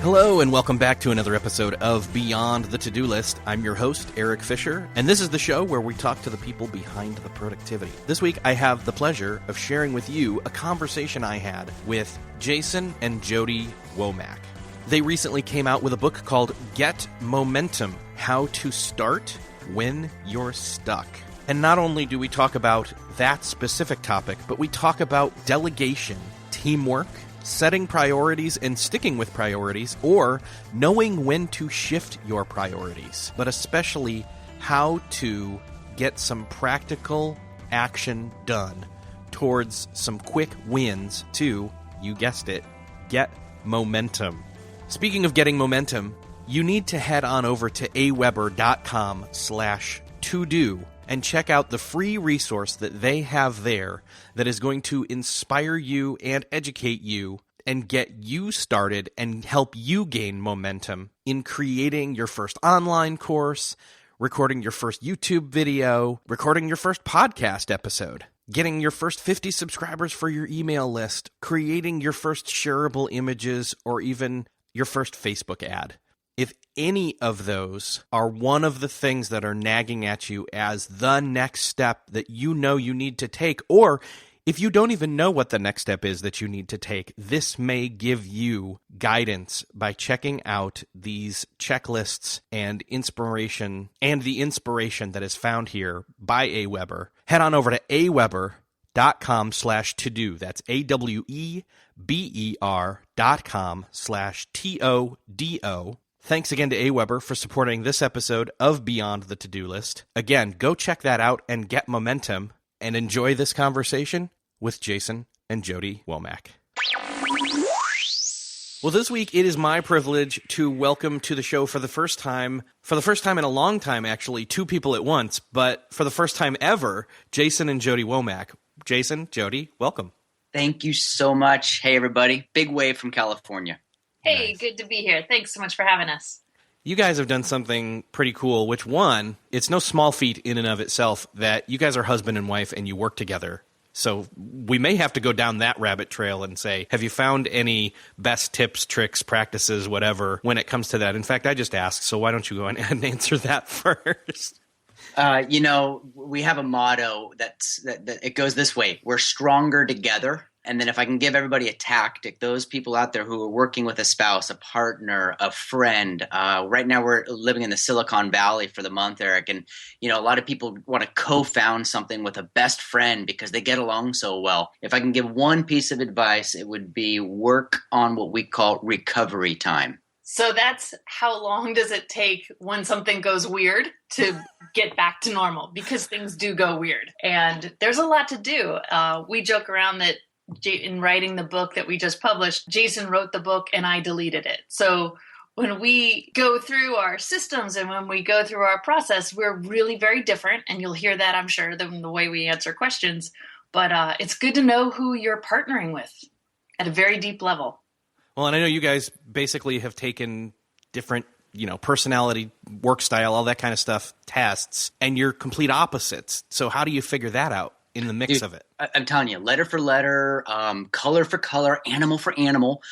Hello and welcome back to another episode of Beyond the To-Do List. I'm your host, Eric Fisher, and this is the show where we talk to the people behind the productivity. This week, I have the pleasure of sharing with you a conversation I had with Jason and Jodi Womack. They recently came out with a book called Get Momentum: How to Start When You're Stuck. And not only do we talk about that specific topic, but we talk about delegation, teamwork, setting priorities and sticking with priorities, or knowing when to shift your priorities, but especially how to get some practical action done towards some quick wins to, you guessed it, get momentum. Speaking of getting momentum, you need to head on over to aweber.com/todo and check out the free resource that they have there that is going to inspire you and educate you and get you started and help you gain momentum in creating your first online course, recording your first YouTube video, recording your first podcast episode, getting your first 50 subscribers for your email list, creating your first shareable images, or even your first Facebook ad. If any of those are one of the things that are nagging at you as the next step that you know you need to take, or if you don't even know what the next step is that you need to take, this may give you guidance by checking out these checklists and inspiration, and the inspiration that is found here by AWeber. Head on over to aweber.com/todo. That's aweber.com/TODO. Thanks again to AWeber for supporting this episode of Beyond the To-Do List. Again, go check that out and get momentum, and enjoy this conversation with Jason and Jodi Womack. Well, this week it is my privilege to welcome to the show for the first time in a long time, actually, two people at once, but for the first time ever, Jason and Jodi Womack. Jason, Jodi, welcome. Thank you so much. Hey, everybody. Big wave from California. Hey, Nice. Good to be here. Thanks so much for having us. You guys have done something pretty cool, which one, it's no small feat in and of itself that you guys are husband and wife and you work together. So we may have to go down that rabbit trail and say, have you found any best tips, tricks, practices, whatever, when it comes to that? In fact, I just asked, so why don't you go and answer that first? We have a motto that it goes this way: we're stronger together. And then if I can give everybody a tactic, those people out there who are working with a spouse, a partner, a friend, right now we're living in the Silicon Valley for the month, Eric. And, a lot of people want to co-found something with a best friend because they get along so well. If I can give one piece of advice, it would be work on what we call recovery time. So that's how long does it take when something goes weird to get back to normal? Because things do go weird. And there's a lot to do. We joke around that in writing the book that we just published, Jason wrote the book and I deleted it. So when we go through our systems and when we go through our process, we're really very different. And you'll hear that, I'm sure, than the way we answer questions. But it's good to know who you're partnering with at a very deep level. Well, and I know you guys basically have taken different, personality, work style, all that kind of stuff, tests, and you're complete opposites. So how do you figure that out in the mix of it? I'm telling you, letter for letter, color for color, animal for animal.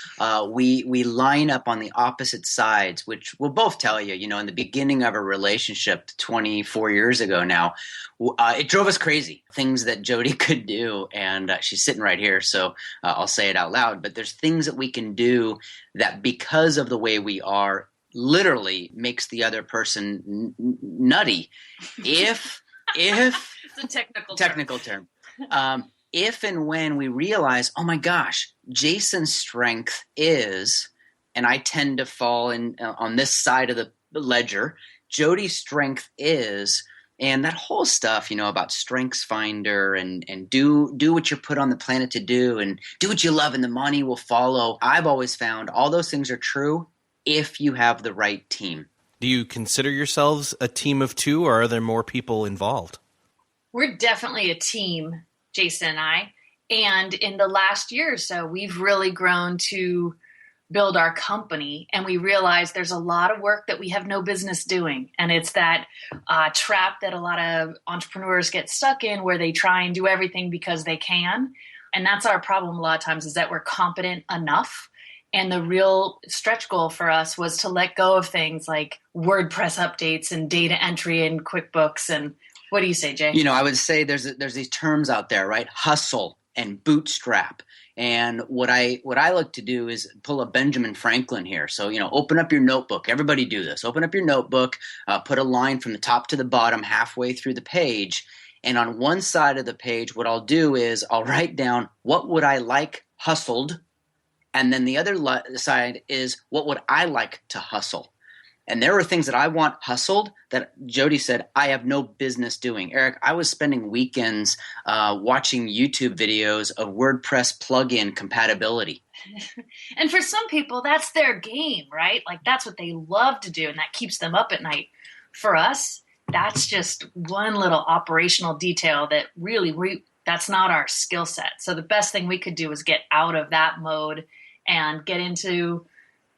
We line up on the opposite sides, which we'll both tell you, in the beginning of a relationship 24 years ago now, it drove us crazy. Things that Jodi could do, and she's sitting right here, so I'll say it out loud. But there's things that we can do that, because of the way we are, literally makes the other person nutty. If It's a technical term. If and when we realize, oh my gosh, Jason's strength is, and I tend to fall in on this side of the ledger, Jodi's strength is, and that whole stuff, about Strengths Finder and do what you're put on the planet to do and do what you love and the money will follow. I've always found all those things are true if you have the right team. Do you consider yourselves a team of two, or are there more people involved? We're definitely a team, Jason and I. And in the last year or so, we've really grown to build our company, and we realize there's a lot of work that we have no business doing. And it's that trap that a lot of entrepreneurs get stuck in, where they try and do everything because they can. And that's our problem a lot of times, is that we're competent enough And the real stretch goal for us was to let go of things like WordPress updates and data entry in QuickBooks. And what do you say, Jay? I would say there's these terms out there, right? Hustle and bootstrap. And what I like to do is pull a Benjamin Franklin here. So, open up your notebook. Everybody do this. Open up your notebook, put a line from the top to the bottom halfway through the page. And on one side of the page, what I'll do is I'll write down what would I like hustled. And then the other side is what would I like to hustle? And there were things that I want hustled that Jodi said I have no business doing. Eric, I was spending weekends watching YouTube videos of WordPress plugin compatibility. And for some people, that's their game, right? Like that's what they love to do, and that keeps them up at night. For us, that's just one little operational detail that really that's not our skill set. So the best thing we could do is get out of that mode and get into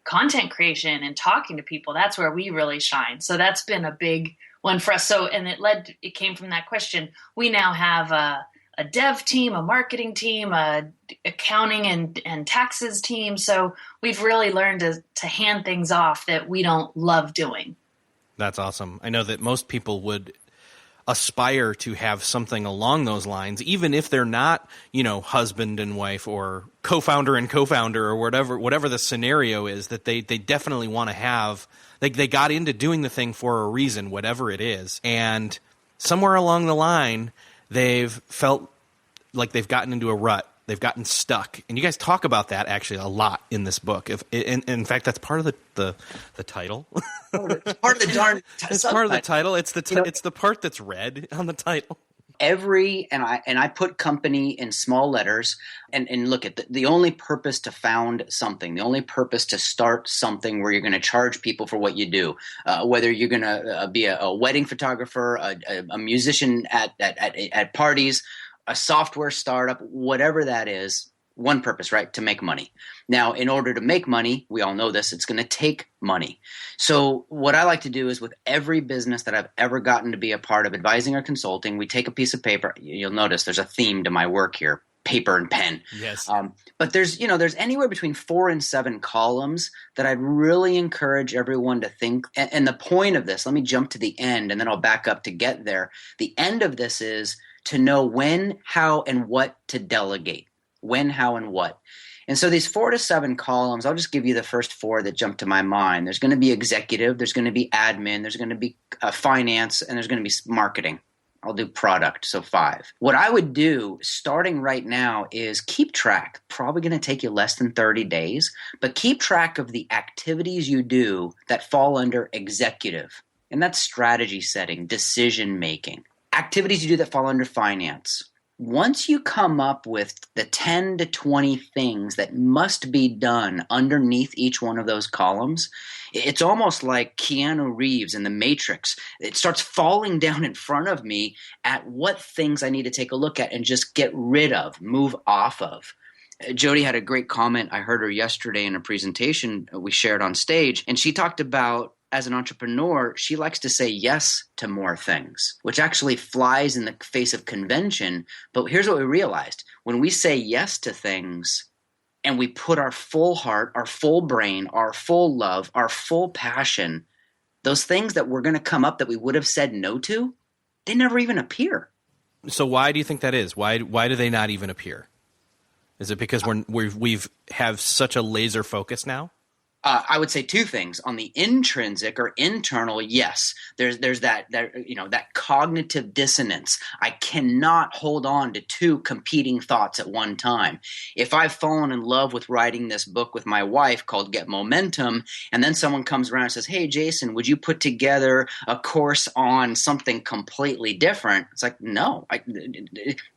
content creation and talking to people. That's where we really shine. So that's been a big one for us. So, and it came from that question. We now have a dev team, a marketing team, a accounting and taxes team. So we've really learned to hand things off that we don't love doing. That's awesome. I know that most people would aspire to have something along those lines, even if they're not, husband and wife or co-founder and co-founder or whatever the scenario is, that they definitely want to have. They got into doing the thing for a reason, whatever it is. And somewhere along the line, they've felt like they've gotten into a rut. They've gotten stuck. And you guys talk about that actually a lot in this book. In fact, that's part of the title. It's part of the darn It's part of the title. It's the part that's red on the title. I put company in small letters and look at the only purpose to found something, the only purpose to start something where you're going to charge people for what you do, whether you're going to be a wedding photographer, a musician at parties, a software startup, whatever that is, one purpose, right? To make money. Now, in order to make money, we all know this, it's going to take money. So what I like to do is with every business that I've ever gotten to be a part of, advising or consulting, we take a piece of paper. You'll notice there's a theme to my work here, paper and pen. Yes. But there's anywhere between 4 and 7 columns that I'd really encourage everyone to think. And the point of this, let me jump to the end and then I'll back up to get there. The end of this is to know when, how, and what to delegate. When, how, and what. And so these 4 to 7 columns, I'll just give you the first 4 that jump to my mind. There's going to be executive, there's going to be admin, there's going to be finance, and there's going to be marketing. I'll do product, so 5. What I would do starting right now is keep track. Probably going to take you less than 30 days, but keep track of the activities you do that fall under executive. And that's strategy setting, decision making. Activities you do that fall under finance. Once you come up with the 10 to 20 things that must be done underneath each one of those columns, it's almost like Keanu Reeves in The Matrix. It starts falling down in front of me at what things I need to take a look at and just get rid of, move off of. Jodi had a great comment. I heard her yesterday in a presentation we shared on stage, and she talked about, as an entrepreneur, she likes to say yes to more things, which actually flies in the face of convention. But here's what we realized. When we say yes to things and we put our full heart, our full brain, our full love, our full passion, those things that were going to come up that we would have said no to, they never even appear. So why do you think that is? Why do they not even appear? Is it because we've have such a laser focus now? I would say 2 things. On the intrinsic or internal, yes, there's that cognitive dissonance. I cannot hold on to 2 competing thoughts at one time. If I've fallen in love with writing this book with my wife called Get Momentum, and then someone comes around and says, "Hey, Jason, would you put together a course on something completely different?" It's like, no,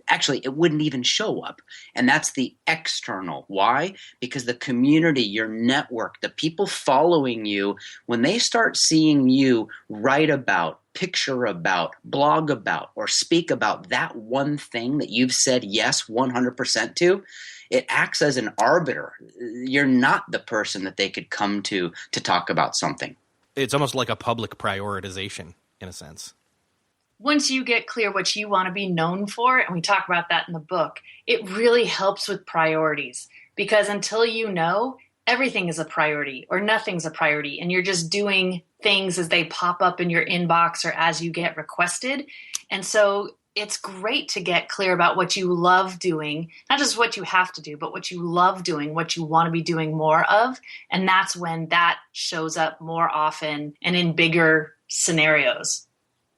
actually, it wouldn't even show up. And that's the external. Why? Because the community, your network, the people following you, when they start seeing you write about, picture about, blog about, or speak about that one thing that you've said yes 100% to, it acts as an arbiter. You're not the person that they could come to talk about something. It's almost like a public prioritization in a sense. Once you get clear what you want to be known for, and we talk about that in the book, it really helps with priorities, because until you know, everything is a priority or nothing's a priority, and you're just doing things as they pop up in your inbox or as you get requested. And so it's great to get clear about what you love doing, not just what you have to do, but what you love doing, what you want to be doing more of. And that's when that shows up more often and in bigger scenarios.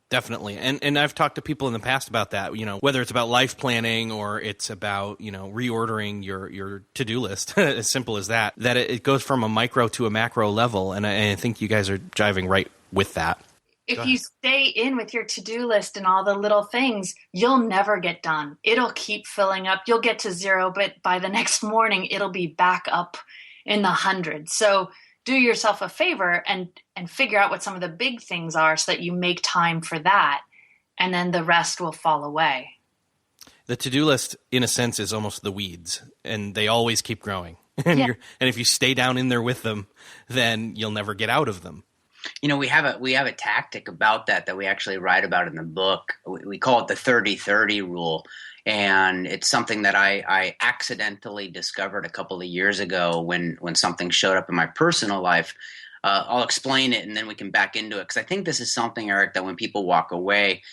Definitely. And I've talked to people in the past about that, whether it's about life planning or it's about, reordering your to-do list, as simple as that it goes from a micro to a macro level. And I think you guys are jiving right with that. If you stay in with your to-do list and all the little things, you'll never get done. It'll keep filling up. You'll get to 0, but by the next morning, it'll be back up in the hundreds. So do yourself a favor and figure out what some of the big things are so that you make time for that, and then the rest will fall away. The to-do list, in a sense, is almost the weeds, and they always keep growing. And if you stay down in there with them, then you'll never get out of them. We have a tactic about that we actually write about in the book. We call it the 30-30 rule. And it's something that I accidentally discovered a couple of years ago when something showed up in my personal life. I'll explain it and then we can back into it, because I think this is something, Eric, that when people walk away,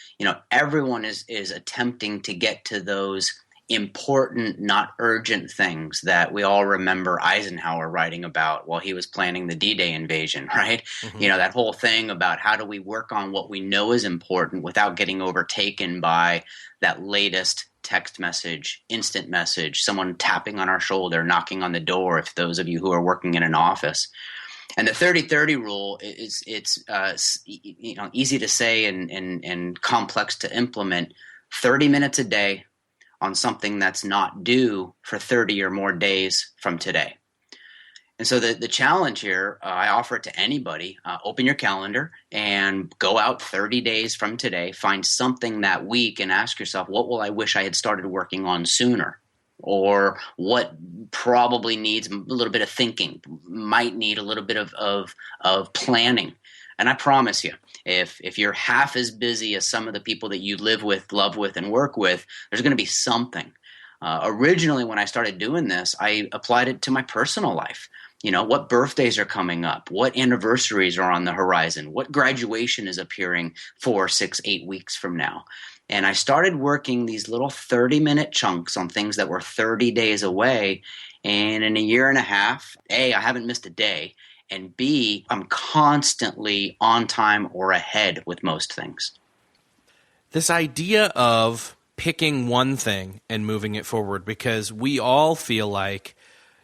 everyone is attempting to get to those important, not urgent things that we all remember Eisenhower writing about while he was planning the D-Day invasion, right? Mm-hmm. That whole thing about how do we work on what we know is important without getting overtaken by that latest text message, instant message, someone tapping on our shoulder, knocking on the door, if those of you who are working in an office. And the 30-30 rule it's easy to say and complex to implement. 30 minutes a day on something that's not due for 30 or more days from today. And so the challenge here, I offer it to anybody. Open your calendar and go out 30 days from today. Find something that week and ask yourself, what will I wish I had started working on sooner? Or what probably needs a little bit of thinking, might need a little bit of planning. And I promise you, if you're half as busy as some of the people that you live with, love with, and work with, there's going to be something. Originally, when I started doing this, I applied it to my personal life. What birthdays are coming up? What anniversaries are on the horizon? What graduation is appearing 4, 6, 8 weeks from now? And I started working these little 30-minute chunks on things that were 30 days away. And in a year and a half, A, I haven't missed a day. And B, I'm constantly on time or ahead with most things. This idea of picking one thing and moving it forward, because we all feel like,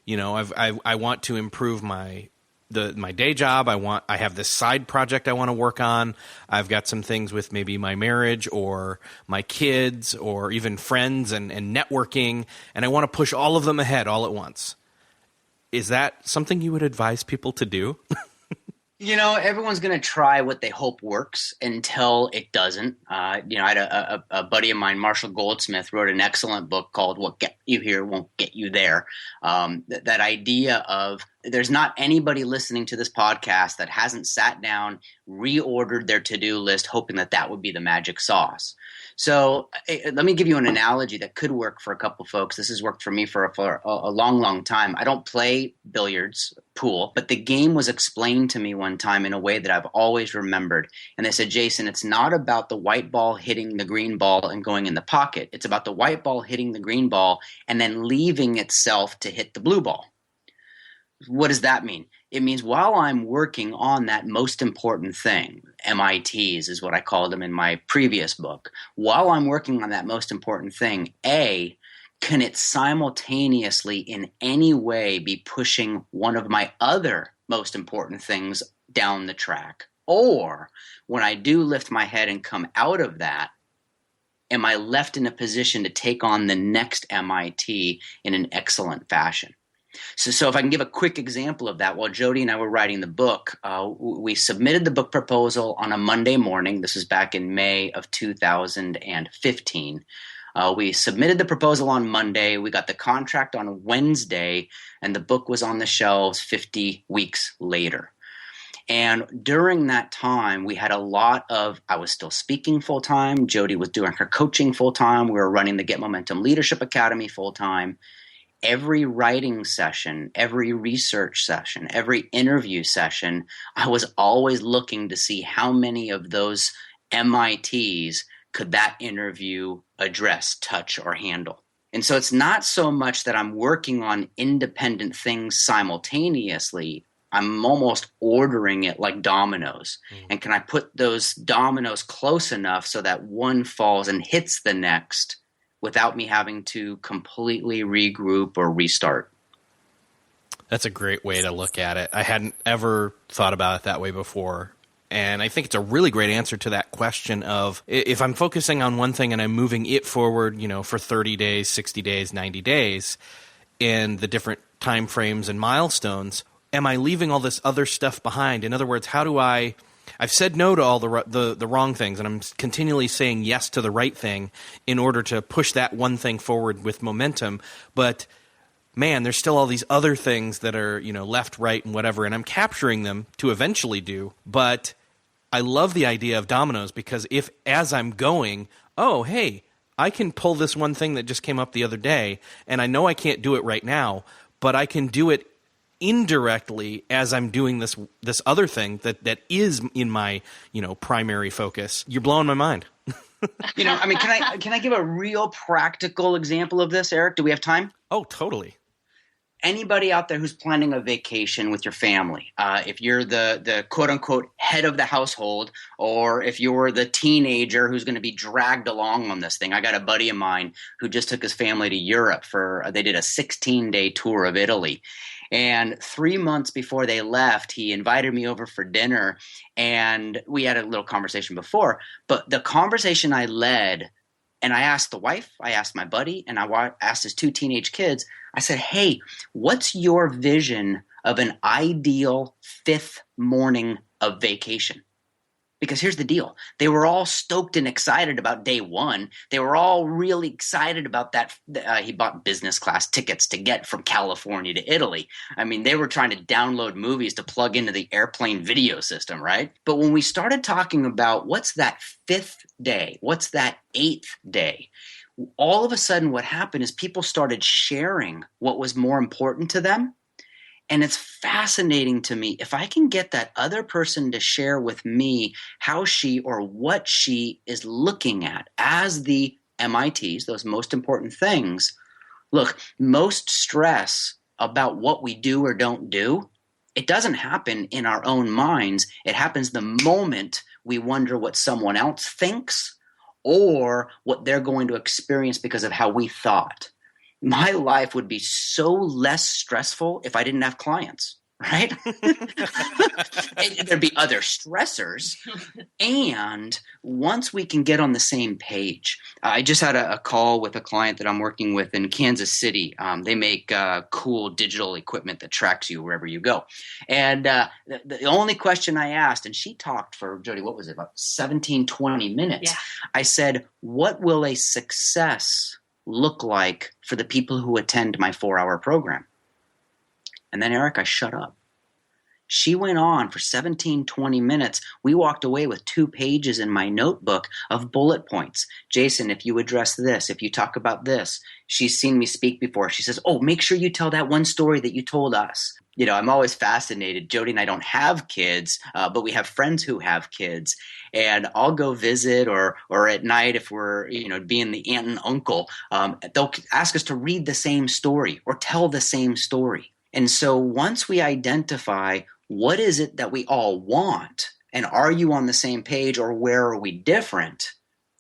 I want to improve my day job. I have this side project I want to work on. I've got some things with maybe my marriage or my kids or even friends and networking, and I want to push all of them ahead all at once. Is that something you would advise people to do? Everyone's going to try what they hope works until it doesn't. I had a buddy of mine, Marshall Goldsmith, wrote an excellent book called What Get You Here Won't Get You There. That idea of there's not anybody listening to this podcast that hasn't sat down, reordered their to-do list, hoping that would be the magic sauce. So let me give you an analogy that could work for a couple folks. This has worked for me for a long, long time. I don't play billiards, pool, but the game was explained to me one time in a way that I've always remembered. And they said, Jason, it's not about the white ball hitting the green ball and going in the pocket. It's about the white ball hitting the green ball and then leaving itself to hit the blue ball. What does that mean? It means while I'm working on that most important thing, MITs is what I called them in my previous book, while I'm working on that most important thing, A, can it simultaneously in any way be pushing one of my other most important things down the track? Or when I do lift my head and come out of that, am I left in a position to take on the next MIT in an excellent fashion? So if I can give a quick example of that, while Jodi and I were writing the book, we submitted the book proposal on a Monday morning. This was back in May of 2015. We submitted the proposal on Monday. We got the contract on Wednesday, and the book was on the shelves 50 weeks later. And during that time, we had I was still speaking full time. Jodi was doing her coaching full time. We were running the Get Momentum Leadership Academy full time. every writing session, every research session, every interview session, I was always looking to see how many of those MITs could that interview address, touch, or handle. And so it's not so much that I'm working on independent things simultaneously. I'm almost ordering it like dominoes. And can I put those dominoes close enough so that one falls and hits the next without me having to completely regroup or restart? That's a great way to look at it. I hadn't ever thought about it that way before. And I think it's a really great answer to that question of, if I'm focusing on one thing and I'm moving it forward, for 30 days, 60 days, 90 days, in the different time frames and milestones, am I leaving all this other stuff behind? In other words, how do I've said no to all the wrong things, and I'm continually saying yes to the right thing in order to push that one thing forward with momentum. But man, there's still all these other things that are, left, right, and whatever, and I'm capturing them to eventually do. But I love the idea of dominoes, because if, as I'm going, oh, hey, I can pull this one thing that just came up the other day, and I know I can't do it right now, but I can do it indirectly as I'm doing this other thing that is in my, primary focus. You're blowing my mind. Can I give a real practical example of this, Eric? Do we have time? Oh, totally. Anybody out there who's planning a vacation with your family, if you're the quote-unquote head of the household, or if you're the teenager who's going to be dragged along on this thing. I got a buddy of mine who just took his family to Europe they did a 16-day tour of Italy. And 3 months before they left, he invited me over for dinner, and we had a little conversation before. But the conversation I led, and I asked the wife, I asked my buddy, and I asked his 2 teenage kids, I said, hey, what's your vision of an ideal 5th morning of vacation? Because here's the deal. They were all stoked and excited about day one. They were all really excited about that. He bought business class tickets to get from California to Italy. I mean, they were trying to download movies to plug into the airplane video system, right? But when we started talking about what's that 5th day, what's that 8th day, all of a sudden what happened is people started sharing what was more important to them. And it's fascinating to me. If I can get that other person to share with me how she or what she is looking at as the MITs, those most important things. Look, most stress about what we do or don't do, it doesn't happen in our own minds. It happens the moment we wonder what someone else thinks or what they're going to experience because of how we thought. My life would be so less stressful if I didn't have clients, right? There'd be other stressors. And once we can get on the same page, I just had a call with a client that I'm working with in Kansas City. They make cool digital equipment that tracks you wherever you go. And the only question I asked, and she talked for, Jodi, what was it, about 17, 20 minutes. Yeah. I said, what will a success look like for the people who attend my 4-hour program? And then, Eric, I shut up. She went on for 17, 20 minutes. We walked away with 2 pages in my notebook of bullet points. Jason, if you address this, if you talk about this. She's seen me speak before. She says, oh, make sure you tell that one story that you told us. I'm always fascinated. Jodi and I don't have kids, but we have friends who have kids. And I'll go visit or at night if we're, being the aunt and uncle, they'll ask us to read the same story or tell the same story. And so once we identify what is it that we all want, and are you on the same page or where are we different,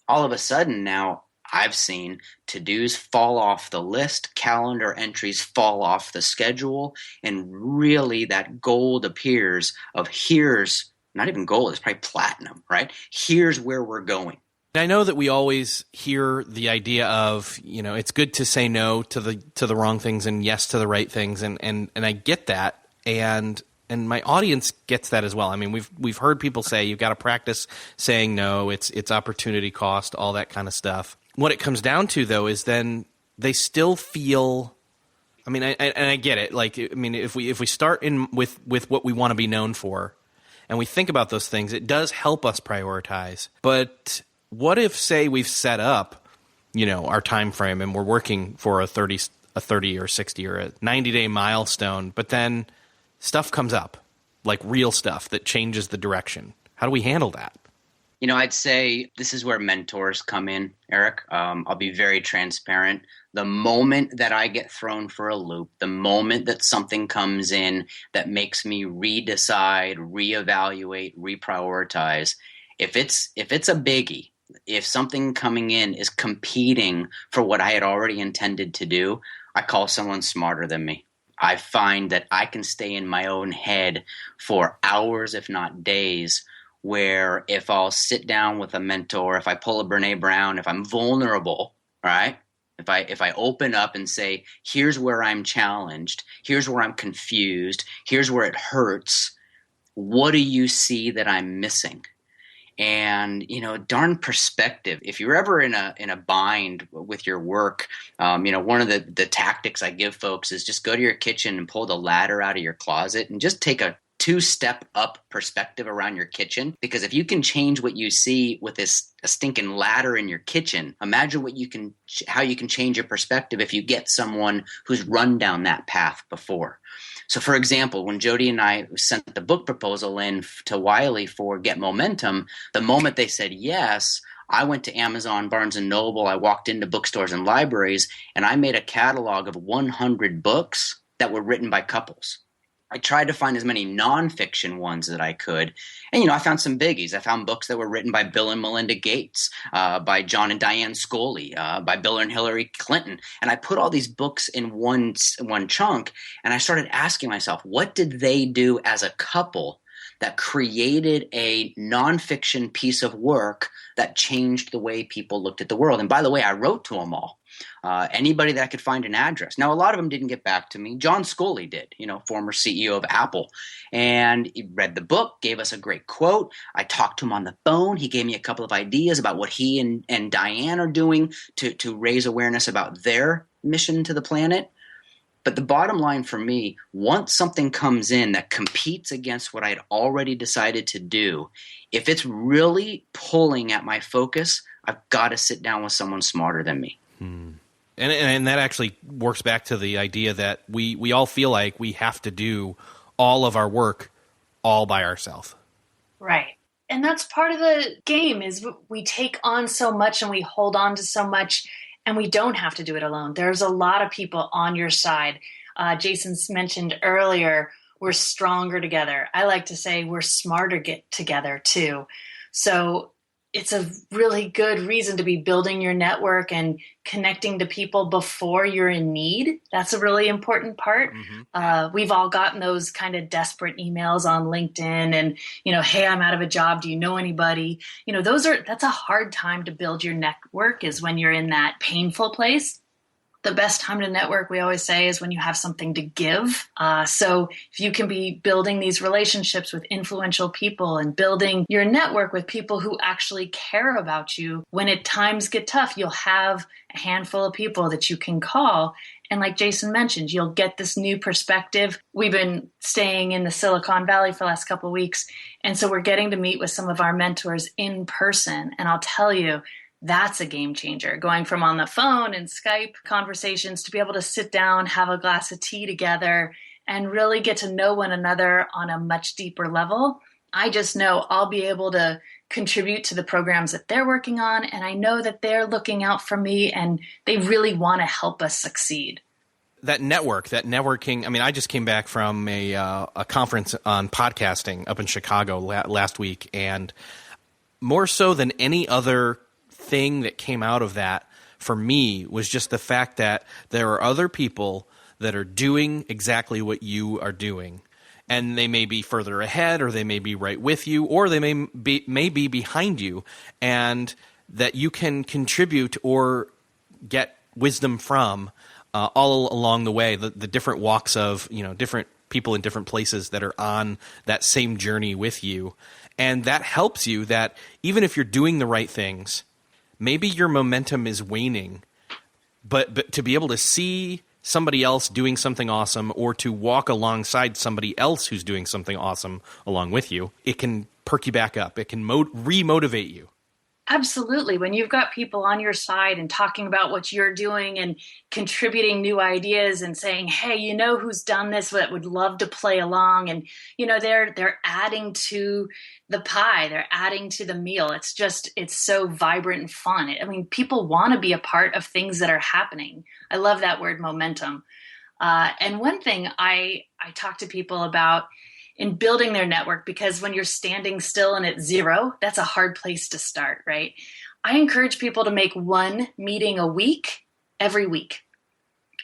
all of a sudden now I've seen to-dos fall off the list, calendar entries fall off the schedule, and really that gold appears of here's not even gold, it's probably platinum, right? Here's where we're going. I know that we always hear the idea of, it's good to say no to the wrong things and yes to the right things, and I get that, and my audience gets that as well. I mean, we've heard people say you've got to practice saying no, it's opportunity cost, all that kind of stuff. What it comes down to, though, is then they still feel. I mean, I get it. Like, I mean, if we start in with what we want to be known for, and we think about those things, it does help us prioritize. But what if, say, we've set up, our time frame, and we're working for a 30 a 30 or 60 or a 90-day milestone, but then stuff comes up, like real stuff that changes the direction. How do we handle that? I'd say this is where mentors come in, Eric. I'll be very transparent. The moment that I get thrown for a loop, the moment that something comes in that makes me redecide, reevaluate, reprioritize, if it's a biggie, if something coming in is competing for what I had already intended to do, I call someone smarter than me. I find that I can stay in my own head for hours, if not days, where if I'll sit down with a mentor, if I pull a Brene Brown, if I'm vulnerable, right? If I open up and say, here's where I'm challenged, here's where I'm confused, here's where it hurts, what do you see that I'm missing? And, darn perspective. If you're ever in a bind with your work, one of the tactics I give folks is just go to your kitchen and pull the ladder out of your closet and just take a 2-step up perspective around your kitchen. Because if you can change what you see with a stinking ladder in your kitchen, imagine how you can change your perspective if you get someone who's run down that path before. So for example, when Jodi and I sent the book proposal in to Wiley for Get Momentum, the moment they said yes, I went to Amazon, Barnes & Noble, I walked into bookstores and libraries, and I made a catalog of 100 books that were written by couples. I tried to find as many nonfiction ones that I could. And, I found some biggies. I found books that were written by Bill and Melinda Gates, by John and Diane Scully, by Bill and Hillary Clinton. And I put all these books in one chunk, and I started asking myself, what did they do as a couple that created a nonfiction piece of work that changed the way people looked at the world? And by the way, I wrote to them all. Anybody that I could find an address. Now, a lot of them didn't get back to me. John Scully did, former CEO of Apple. And he read the book, gave us a great quote. I talked to him on the phone. He gave me a couple of ideas about what he and Diane are doing to raise awareness about their mission to the planet. But the bottom line for me, once something comes in that competes against what I had already decided to do, if it's really pulling at my focus, I've got to sit down with someone smarter than me. And that actually works back to the idea that we all feel like we have to do all of our work all by ourselves. Right. And that's part of the game is we take on so much and we hold on to so much, and we don't have to do it alone. There's a lot of people on your side. Jason's mentioned earlier, we're stronger together. I like to say we're smarter together too. So it's a really good reason to be building your network and connecting to people before you're in need. That's a really important part. Mm-hmm. We've all gotten those kind of desperate emails on LinkedIn and, hey, I'm out of a job. Do you know anybody? That's a hard time to build your network, is when you're in that painful place. The best time to network, we always say, is when you have something to give. So if you can be building these relationships with influential people and building your network with people who actually care about you, when times get tough, you'll have a handful of people that you can call. And like Jason mentioned, you'll get this new perspective. We've been staying in the Silicon Valley for the last couple of weeks. And so we're getting to meet with some of our mentors in person. And I'll tell you, that's a game changer. Going from on the phone and Skype conversations to be able to sit down, have a glass of tea together, and really get to know one another on a much deeper level. I just know I'll be able to contribute to the programs that they're working on, and I know that they're looking out for me and they really want to help us succeed. That networking. I mean, I just came back from a conference on podcasting up in Chicago last week, and more so than any other thing that came out of that for me was just the fact that there are other people that are doing exactly what you are doing, and they may be further ahead, or they may be right with you, or they may be behind you, and that you can contribute or get wisdom from all along the way, the different walks of different people in different places that are on that same journey with you. And that helps you, that even if you're doing the right things, maybe your momentum is waning, but to be able to see somebody else doing something awesome, or to walk alongside somebody else who's doing something awesome along with you, it can perk you back up. It can re-motivate you. Absolutely. When you've got people on your side and talking about what you're doing and contributing new ideas and saying, "Hey, you know who's done this that would love to play along," and they're adding to the pie, they're adding to the meal. It's so vibrant and fun. I mean, people want to be a part of things that are happening. I love that word, momentum. And one thing I talk to people about in building their network, because when you're standing still and at zero, that's a hard place to start, right? I encourage people to make one meeting a week, every week.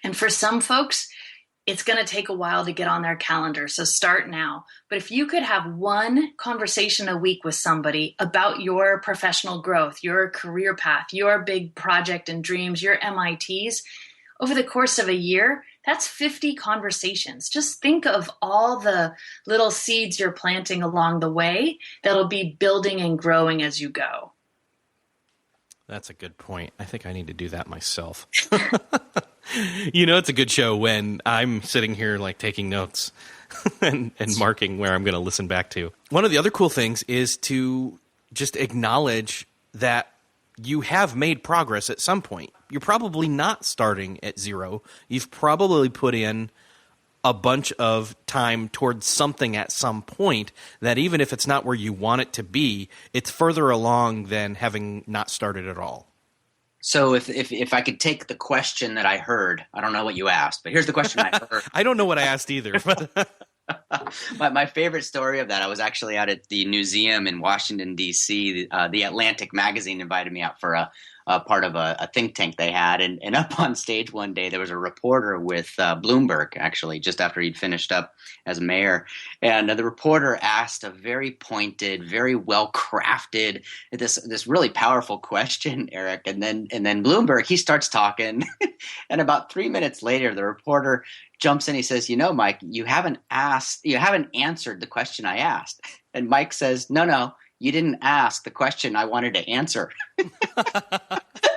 And for some folks, it's going to take a while to get on their calendar. So start now. But if you could have one conversation a week with somebody about your professional growth, your career path, your big project and dreams, your MITs, over the course of a year, that's 50 conversations. Just think of all the little seeds you're planting along the way that'll be building and growing as you go. That's a good point. I think I need to do that myself. It's a good show when I'm sitting here like taking notes and marking where I'm going to listen back to. One of the other cool things is to just acknowledge that you have made progress at some point. You're probably not starting at zero. You've probably put in a bunch of time towards something at some point that even if it's not where you want it to be, it's further along than having not started at all. So if I could take the question that I heard, I don't know what you asked, but here's the question I heard. I don't know what I asked either. My favorite story of that, I was actually out at the museum in Washington, D.C. The Atlantic magazine invited me out for a part of a think tank they had. And up on stage one day, there was a reporter with Bloomberg, actually, just after he'd finished up as mayor. And the reporter asked a very pointed, very well-crafted, this really powerful question, Eric. And then Bloomberg, he starts talking. And about 3 minutes later, the reporter jumps in. He says, Mike, you haven't answered the question I asked. And Mike says, no, you didn't ask the question I wanted to answer.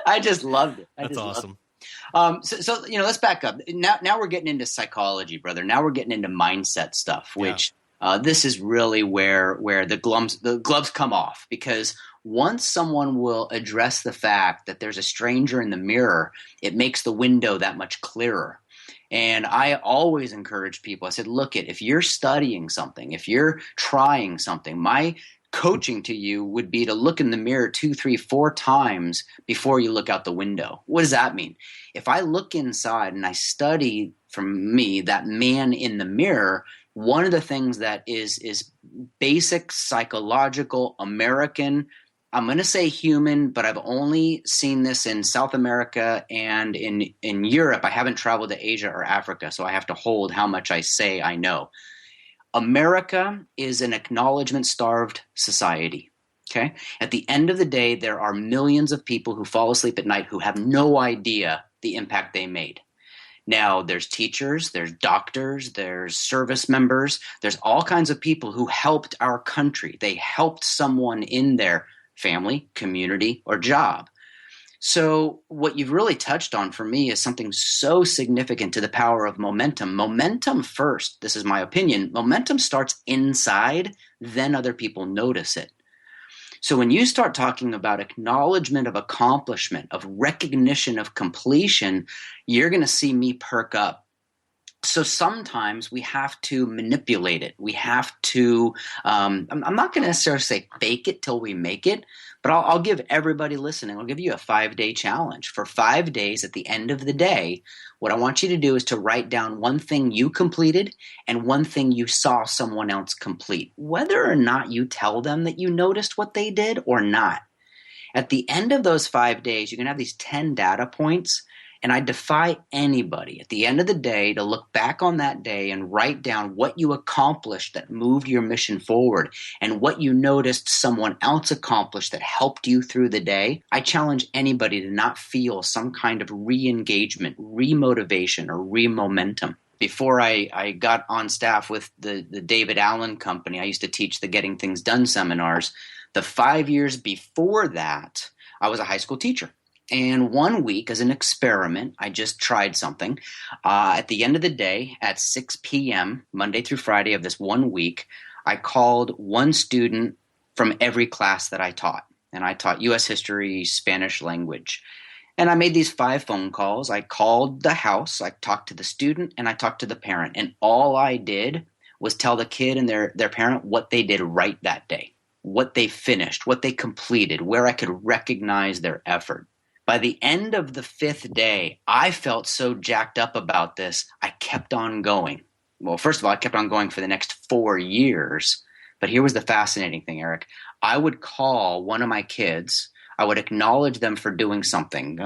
I just loved it. That's awesome. So let's back up. Now we're getting into psychology, brother. Now we're getting into mindset stuff, which this is really where the gloves come off, because once someone will address the fact that there's a stranger in the mirror, it makes the window that much clearer. And I always encourage people. I said, look, if you're studying something, if you're trying something, my coaching to you would be to look in the mirror 2, 3, 4 times before you look out the window. What does that mean? If I look inside and I study from me, that man in the mirror, one of the things that is basic psychological American, I'm going to say human, but I've only seen this in South America and in Europe. I haven't traveled to Asia or Africa, so I have to hold how much I say I know. America is an acknowledgement-starved society. Okay? At the end of the day, there are millions of people who fall asleep at night who have no idea the impact they made. Now, there's teachers, there's doctors, there's service members, there's all kinds of people who helped our country. They helped someone in their family, community, or job. So what you've really touched on for me is something so significant to the power of momentum. Momentum first, this is my opinion, momentum starts inside, then other people notice it. So when you start talking about acknowledgement of accomplishment, of recognition of completion, you're going to see me perk up. So sometimes we have to manipulate it. We have to, I'm not going to necessarily say fake it till we make it, but I'll give everybody listening, I'll give you a 5-day challenge. For 5 days at the end of the day, what I want you to do is to write down one thing you completed and one thing you saw someone else complete, whether or not you tell them that you noticed what they did or not. At the end of those 5 days, you're going to have these 10 data points. And I defy anybody at the end of the day to look back on that day and write down what you accomplished that moved your mission forward and what you noticed someone else accomplished that helped you through the day. I challenge anybody to not feel some kind of re-engagement, re-motivation, or re-momentum. Before I got on staff with the David Allen Company, I used to teach the Getting Things Done seminars. The 5 years before that, I was a high school teacher. And one week, as an experiment, I just tried something. At the end of the day, at 6 p.m., Monday through Friday of this 1 week, I called one student from every class that I taught. and I taught U.S. history, Spanish language. And I made these 5 phone calls. I called the house, I talked to the student, and I talked to the parent. And all I did was tell the kid and their parent what they did right that day, what they finished, what they completed, where I could recognize their effort. By the end of the 5th day, I felt so jacked up about this, I kept on going. Well, first of all, I kept on going for the next 4 years. But here was the fascinating thing, Eric. I would call one of my kids. I would acknowledge them for doing something.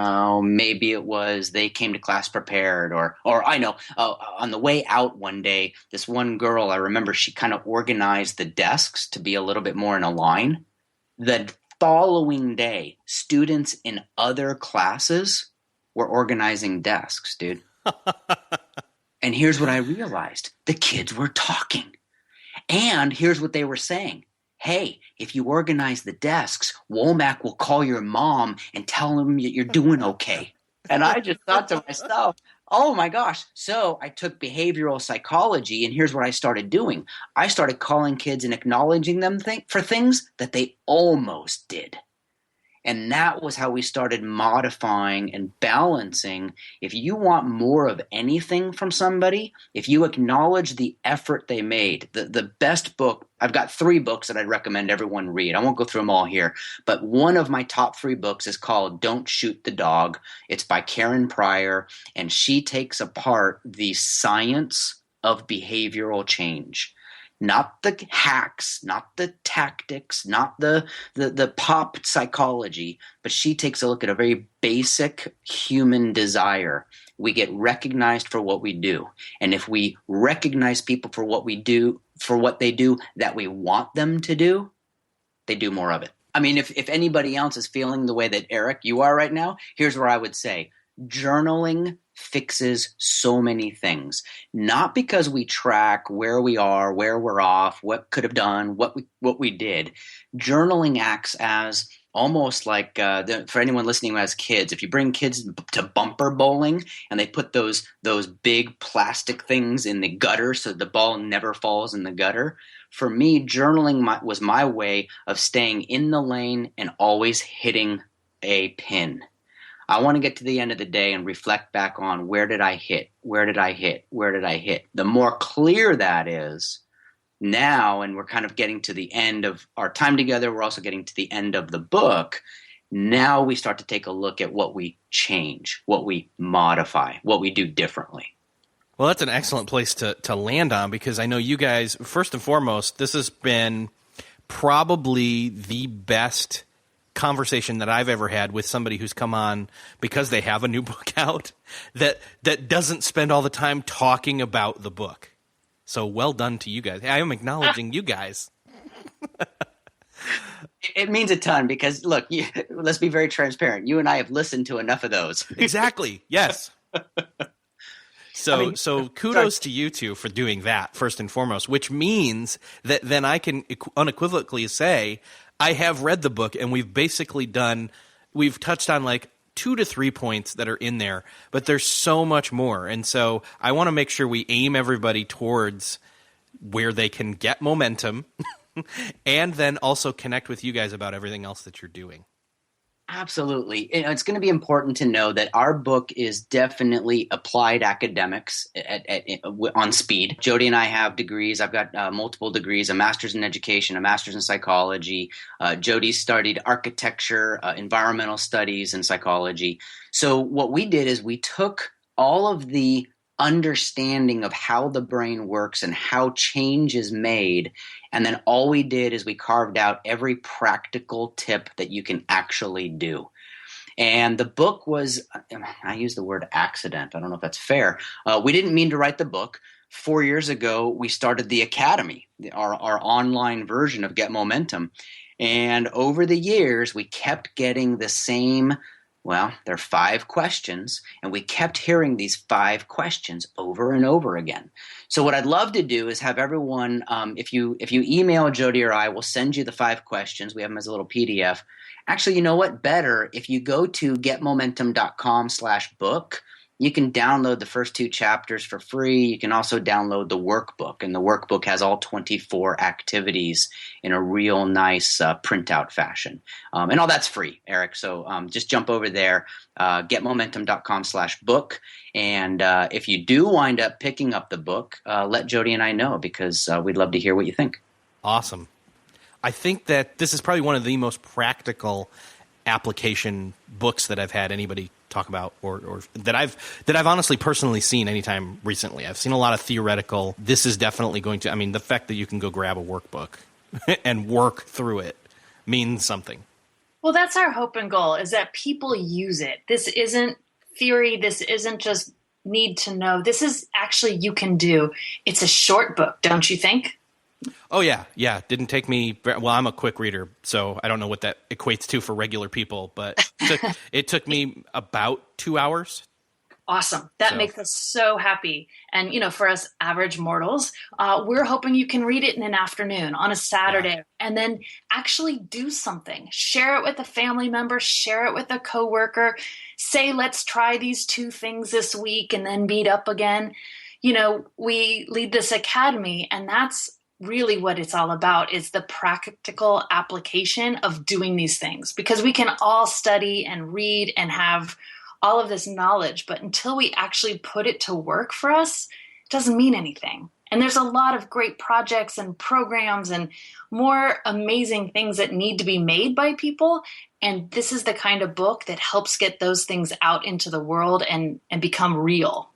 Maybe it was they came to class prepared, or I know, on the way out one day, this one girl, I remember she kind of organized the desks to be a little bit more in a line. The following day, students in other classes were organizing desks, dude. And here's what I realized. The kids were talking. And here's what they were saying. Hey, if you organize the desks, Womack will call your mom and tell him that you're doing okay. And I just thought to myself, oh my gosh. So I took behavioral psychology, and here's what I started doing. I started calling kids and acknowledging them for things that they almost did. And that was how we started modifying and balancing. If you want more of anything from somebody, if you acknowledge the effort they made, the best book, I've got 3 books that I'd recommend everyone read. I won't go through them all here, but one of my top 3 books is called Don't Shoot the Dog. It's by Karen Pryor, and she takes apart the science of behavioral change. Not the hacks, not the tactics, not the pop psychology, but she takes a look at a very basic human desire. We get recognized for what we do. And if we recognize people for what we do, for what they do that we want them to do, they do more of it. I mean, if anybody else is feeling the way that Eric, you are right now, here's where I would say journaling fixes so many things. Not because we track where we are, where we're off, what could have done, what we did. Journaling acts as almost like for anyone listening who has kids, if you bring kids to bumper bowling and they put those big plastic things in the gutter so the ball never falls in the gutter. For me, journaling was my way of staying in the lane and always hitting a pin. I want to get to the end of the day and reflect back on where did I hit? Where did I hit? Where did I hit? The more clear that is now, and we're kind of getting to the end of our time together, we're also getting to the end of the book. Now we start to take a look at what we change, what we modify, what we do differently. Well, that's an excellent place to land on, because I know you guys, first and foremost, this has been probably the best conversation that I've ever had with somebody who's come on because they have a new book out that doesn't spend all the time talking about the book. So well done to you guys. I am acknowledging you guys. It means a ton because, look, let's be very transparent. You and I have listened to enough of those. Exactly. Yes. So kudos to you two for doing that, first and foremost, which means that then I can unequivocally say I have read the book, and we've touched on like 2 to 3 points that are in there, but there's so much more. And so I want to make sure we aim everybody towards where they can get momentum and then also connect with you guys about everything else that you're doing. Absolutely. It's going to be important to know that our book is definitely applied academics on speed. Jodi and I have degrees. I've got multiple degrees, a master's in education, a master's in psychology. Jodi studied architecture, environmental studies, and psychology. So what we did is we took all of the understanding of how the brain works and how change is made. And then all we did is we carved out every practical tip that you can actually do. And the book was, I use the word accident. I don't know if that's fair. We didn't mean to write the book. 4 years ago, we started the Academy, our online version of Get Momentum. And over the years, we kept getting the same. Well, there are 5 questions, and we kept hearing these 5 questions over and over again. So what I'd love to do is have everyone, if you email Jodi or I, we'll send you the 5 questions. We have them as a little PDF. Actually, you know what? Better, if you go to getmomentum.com/book, You can download the first 2 chapters for free. You can also download the workbook, and the workbook has all 24 activities in a real nice printout fashion. And all that's free, Eric. So just jump over there, getmomentum.com/book. And if you do wind up picking up the book, let Jodi and I know, because we'd love to hear what you think. Awesome. I think that this is probably one of the most practical application books that I've had anybody talk about, or that I've honestly personally seen anytime recently. I've seen a lot of theoretical. This is definitely going to, I mean, the fact that you can go grab a workbook and work through it means something. Well, that's our hope and goal, is that people use it. This isn't theory. This isn't just need to know. This is actually you can do. It's a short book, don't you think? Oh, yeah. Yeah. Didn't take me, well, I'm a quick reader, so I don't know what that equates to for regular people, but it took me about 2 hours. Awesome. That makes us so happy. And, for us average mortals, we're hoping you can read it in an afternoon on a Saturday and then actually do something. Share it with a family member, share it with a coworker, say, let's try these 2 things this week and then meet up again. We lead this academy, and that's really what it's all about, is the practical application of doing these things, because we can all study and read and have all of this knowledge, but until we actually put it to work for us, it doesn't mean anything. And there's a lot of great projects and programs and more amazing things that need to be made by people. And this is the kind of book that helps get those things out into the world and become real.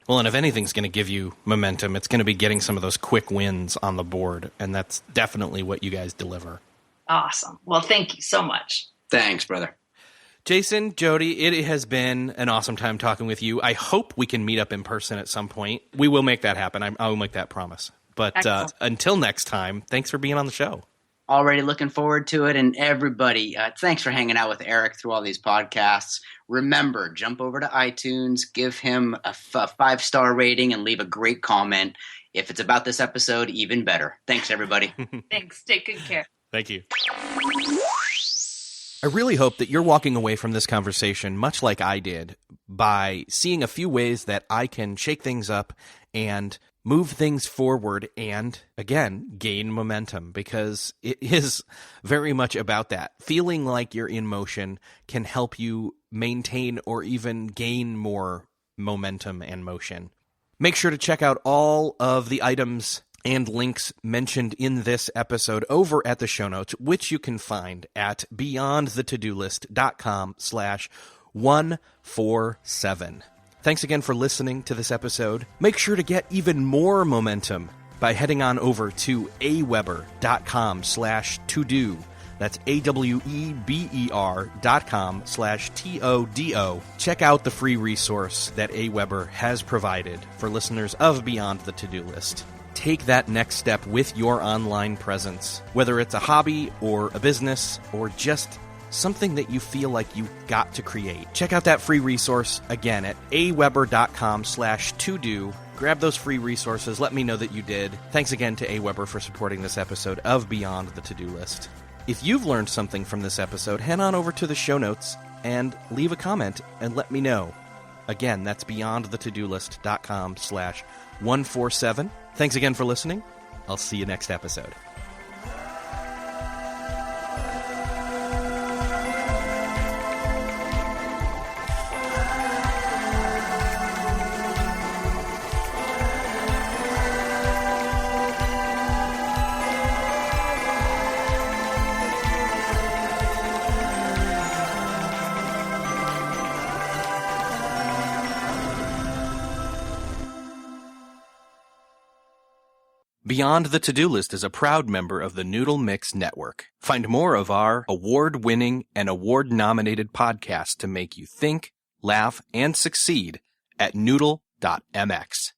Well, and if anything's going to give you momentum, it's going to be getting some of those quick wins on the board. And that's definitely what you guys deliver. Awesome. Well, thank you so much. Thanks, brother. Jason, Jodi, it has been an awesome time talking with you. I hope we can meet up in person at some point. We will make that happen. I will make that promise. But until next time, thanks for being on the show. Already looking forward to it. And everybody, thanks for hanging out with Eric through all these podcasts. Remember, jump over to iTunes, give him a 5-star rating, and leave a great comment. If it's about this episode, even better. Thanks, everybody. Thanks. Take good care. Thank you. I really hope that you're walking away from this conversation much like I did, by seeing a few ways that I can shake things up and move things forward and, again, gain momentum, because it is very much about that. Feeling like you're in motion can help you maintain or even gain more momentum and motion. Make sure to check out all of the items and links mentioned in this episode over at the show notes, which you can find at beyondthetodolist.com/147. Thanks again for listening to this episode. Make sure to get even more momentum by heading on over to aweber.com/todo. That's AWEBER.com/TODO. Check out the free resource that AWeber has provided for listeners of Beyond the To-Do List. Take that next step with your online presence, whether it's a hobby or a business or just something that you feel like you've got to create. Check out that free resource again at aweber.com/todo. Grab those free resources. Let me know that you did. Thanks again to AWeber for supporting this episode of Beyond the To-Do List. If you've learned something from this episode, head on over to the show notes and leave a comment and let me know. Again, that's beyondthetodolist.com/147. Thanks again for listening. I'll see you next episode. Beyond the To-Do List is a proud member of the Noodle Mix Network. Find more of our award-winning and award-nominated podcasts to make you think, laugh, and succeed at noodle.mx.